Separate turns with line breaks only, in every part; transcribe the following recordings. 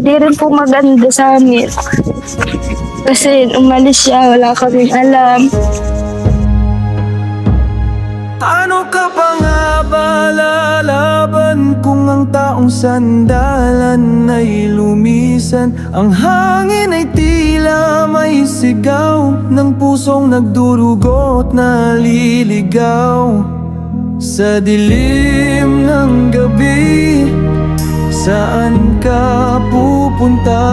hindi rin po maganda sa amin. Kasi umalis siya, wala kaming alam.
Ano ka pa nga ba lalaban kung ang taong sandalan ay lumisan? Ang hangin ay tila may sigaw ng pusong nagdurugo't naliligaw. Sa dilim ng gabi, saan ka pupunta?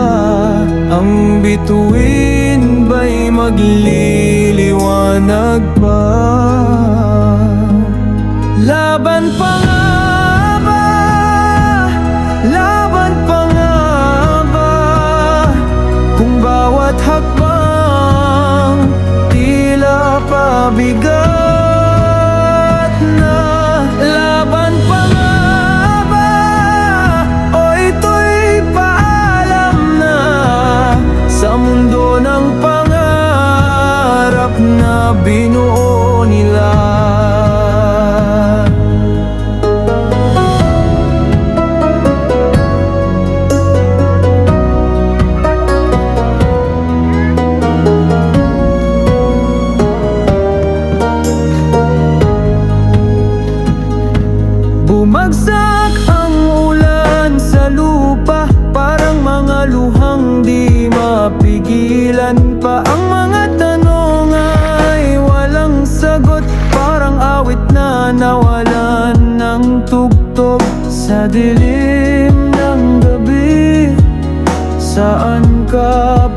Ang bituin ba'y magliliwanag pa? Laban pa nga ba? Laban pa nga ba? Kung bawat hakbang tila pabigat na. Laban pa nga ba? O ito'y paalam na sa mundo ng pangarap na binuo nila. Bumagsak ang ulan sa lupa, parang mga luhang di mapigilan pa. Ang mga tanong ay walang sagot, parang awit na nawalan ng tugtog. Sa dilim ng gabi, saan ka